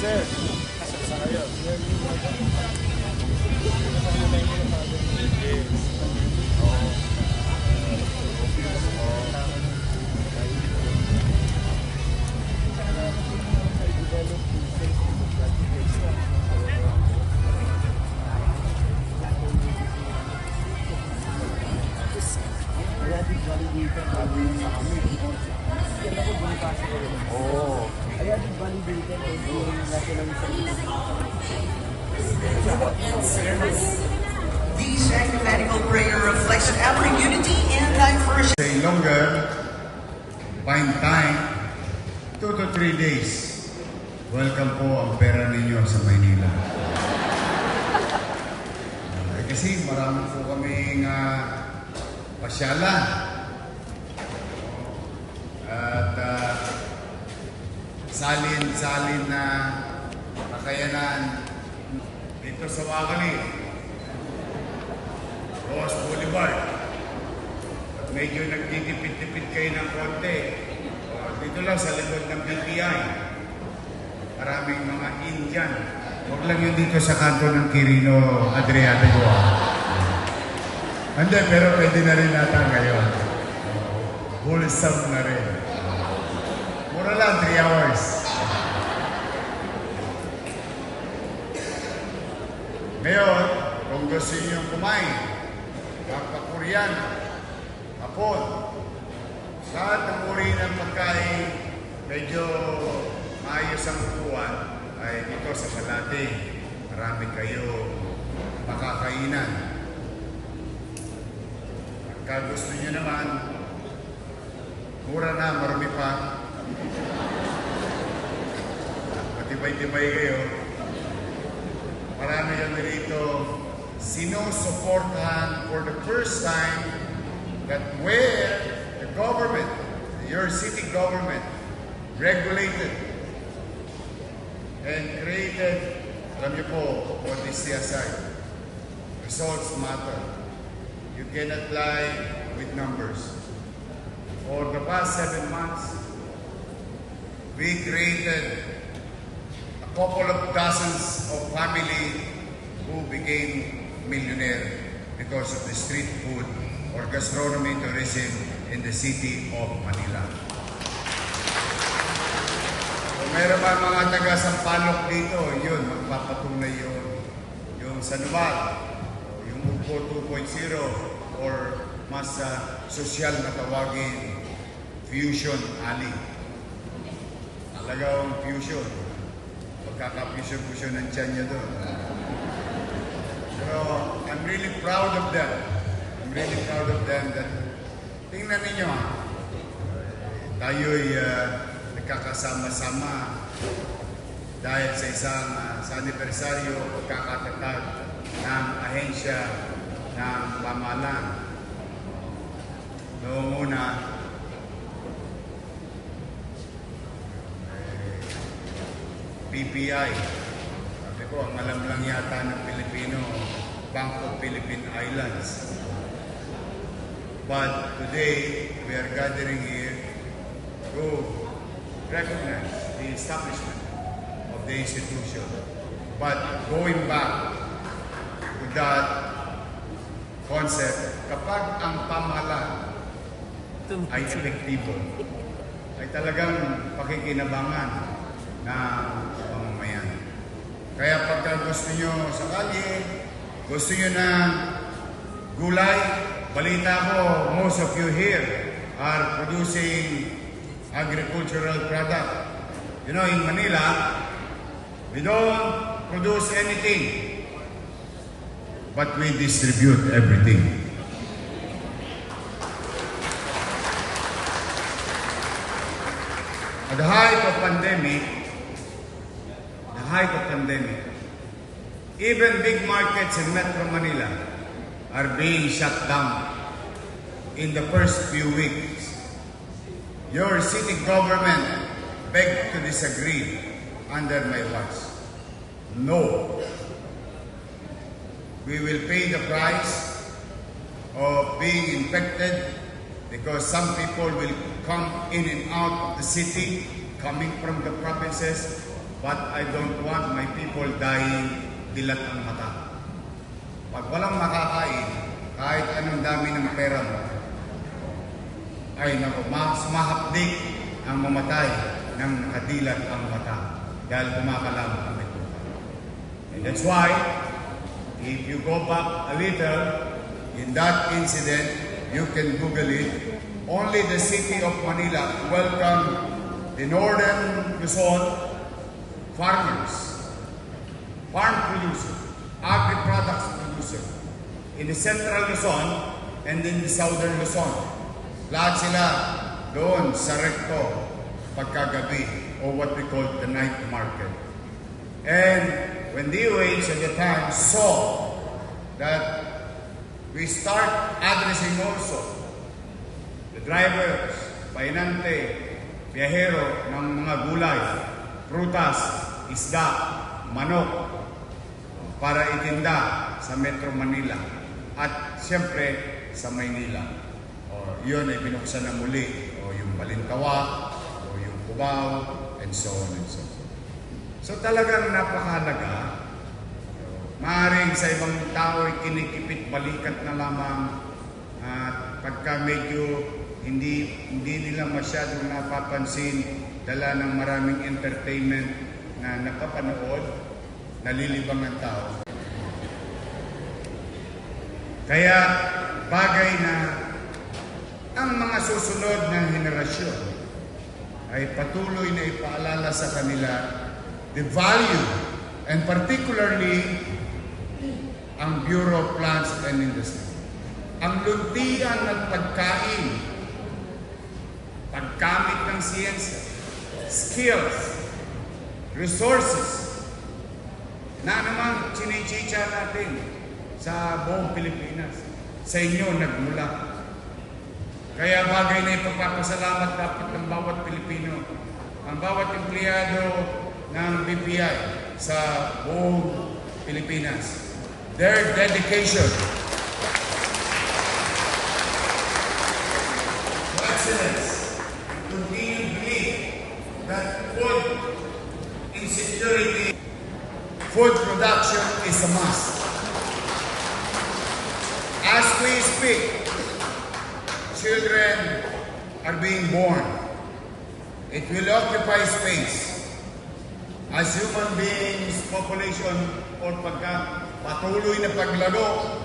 sir. Kasal sa kayo. Yes. Oo. Oh. This ecumenical prayer reflects our unity and diversity. Stay longer, find time, 2 to 3 days. Welcome po ang pera ninyo sa Maynila. Kasi marami po kaming pasyalan. At salin-salin na kakayanan dito sa Wakali, Ross Boulevard. At medyo nagtitipid-tipid kayo ng konti. Dito lang sa likod ng BPI. Maraming mga Indian. Huwag lang yun dito sa kanto ng Quirino Adriano. Hindi, pero pwede na rin natin ngayon. Wholesome na rin. Mura lang, 3 hours. Ngayon, kung gusto nyo kumain, Korean, Hapon, lahat ng uri ng pagkain, medyo maayos ang upuan, ay dito sa Malate, marami kayo makakainan. At gusto nyo naman, mura na, marami pa. Matibay-tibay kayo. Marami kami rito sinusuportahan for the first time that where the government, your city government, regulated and created, alam niyo po, what is CSI? Results matter. You cannot lie with numbers. For the past 7 months, we created a couple of dozens of family who became millionaire because of the street food or gastronomy tourism in the city of Manila. Kung meron ba mga taga-Sampaloc dito, yun, magpapatunay yun. Yung Sanubal, yung Upo 2.0, or mas sosyal na tawagin, Fusion Alley. Talagang fusion. Pagkaka-fusion ng tiyan niya doon. Pero I'm really proud of them. I'm really proud of them that tingnan ninyo, tayo'y nagkakasama-sama dahil sa isang sa anibersaryo pagkakatatag ng ahensya ng pamahalaan. Noong una, BPI. Sabi ko, ang alam lang yata ng Pilipino, Bank of Philippine Islands. But today, we are gathering here to recognize the establishment of the institution. But going back to that concept, kapag ang pamahalaan ay epektibo, ay talagang pakikinabangan ng pamamayan. Kaya pagka gusto nyo sa kalye, gusto nyo na gulay, balita ko, most of you here are producing agricultural product. You know, in Manila, we don't produce anything, but we distribute everything. At the height of pandemic, even big markets in Metro Manila are being shut down in the first few weeks. Your city government begged to disagree under my watch. No. We will pay the price of being infected because some people will come in and out of the city, coming from the provinces, but I don't want my people dying dilat ang mata. Pag walang makakain, kahit anong dami ng pera mo, ay naku, sumahapdik ang mamatay ng nakadilat ang mata dahil kumakalam ang bituka. And that's why, if you go back a little, in that incident, you can Google it, only the city of Manila welcomed the northern Luzon farmers, farm producer, agri-products producer, in the central Luzon and in the southern Luzon. Lahat sila doon sa recto pagkagabi, or what we call the night market. And when DOH at the time saw that we start addressing also the drivers, painante, biyahero ng mga gulay, prutas, isda, manok, para itinda sa Metro Manila at siyempre sa Maynila. O yun ay binuksan na muli, o yung Balintawa, o yung Cubao, and so on and so on. So talagang napakahalaga. Maaaring sa ibang tao ay kinikipit balikat na lamang at pagka medyo hindi nila masyadong napapansin, dala ng maraming entertainment na napapanood, nalilibang ang tao. Kaya bagay na ang mga susunod na henerasyon ay patuloy na ipaalala sa kanila the value, and particularly ang Bureau of Plants and Industry. Ang luntian ng pagkain, paggamit ng siyensya, skills, resources, na naman chinichicha natin sa buong Pilipinas, sa inyo nagmula. Kaya bagay na ipagpapasalamat dapat ng bawat Pilipino, ang bawat empleyado ng BPI sa buong Pilipinas. Their dedication to excellence, continue to believe that food insecurity, food production is a must. As we speak, children are being born. It will occupy space. As human beings, population, or patuloy na paglago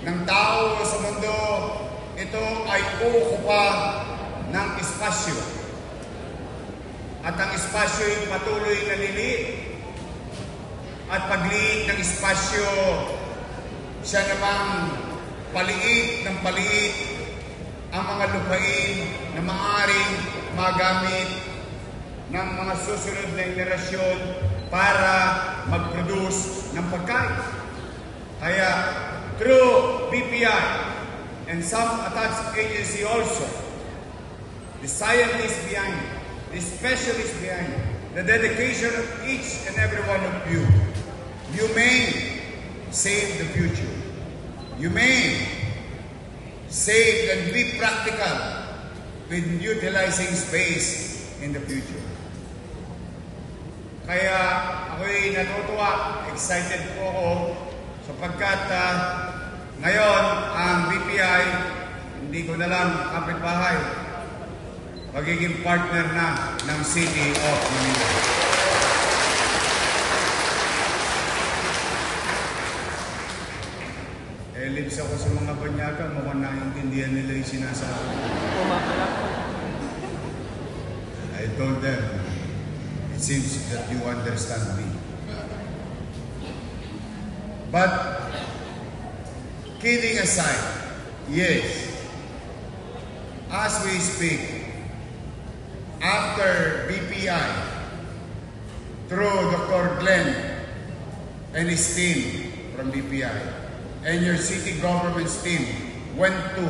ng tao sa mundo, ito ay uukupa ng espasyo. At ang espasyo ay patuloy na liliit. At pagliit ng espasyo, siya namang paliit ng paliit ang mga lupain na maaaring magamit ng mga susunod na henerasyon para mag-produce ng pagkain. Kaya, through BPI and some attached agency also, the scientists behind it, the specialists behind it, the dedication of each and every one of you, you may save the future. You may save and be practical with utilizing space in the future. Kaya ako'y natutuwa, excited po ako sapagkat ngayon ang BPI, hindi ko na lang kapitbahay, magiging partner na ng City of Manila. Lips ako sa mga banyaga, mukhang naiintindihan nila yung sinasabi. I told them, it seems that you understand me. But, kidding aside, yes, as we speak, after BPI, through Dr. Glenn and his team from BPI, and your city government's team went to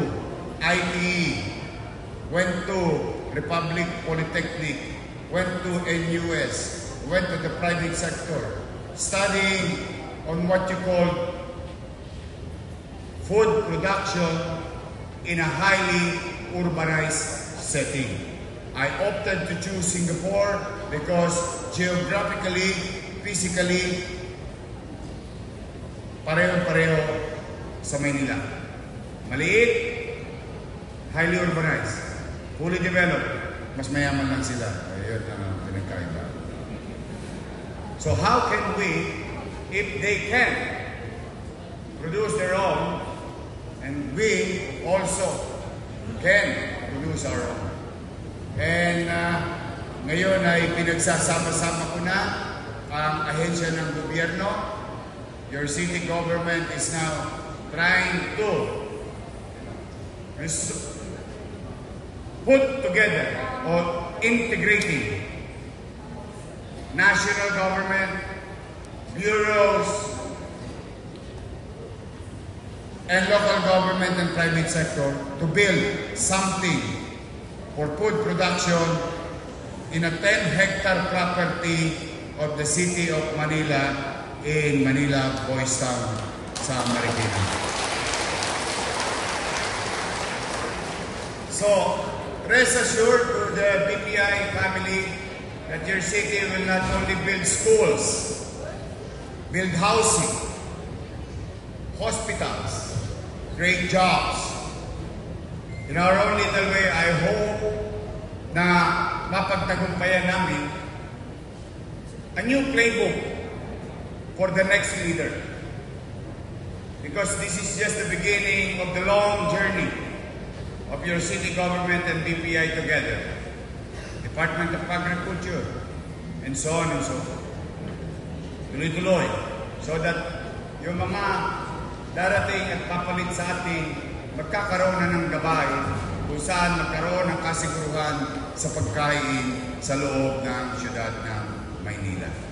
ITE, went to Republic Polytechnic, went to NUS, went to the private sector, studying on what you call food production in a highly urbanized setting. I opted to choose Singapore because geographically, physically, pareho-pareho sa Maynila. Maliit, highly urbanized, fully developed, mas mayaman lang sila. Ayun ang pinagkaiba. So how can we, if they can produce their own, and we also can produce our own. And ngayon ay pinagsasama-sama ko na ang ahensya ng gobyerno. Your city government is now trying to put together or integrating national government, bureaus, and local government and private sector to build something for food production in a 10-hectare property of the city of Manila in Manila, Boys Town, sa Marikina. So, rest assured to the BPI family that your city will not only build schools, build housing, hospitals, create jobs. In our own little way, I hope na mapagtagumpayan namin a new playbook for the next leader. Because this is just the beginning of the long journey of your city government and BPI together. Department of Agriculture, and so on and so forth. Tuloy-tuloy. So that yung mga darating at papalit sa atin, magkakaroon na ng gabay kung saan magkaroon ng kasiguruhan sa pagkain sa loob ng siyudad ng Maynila.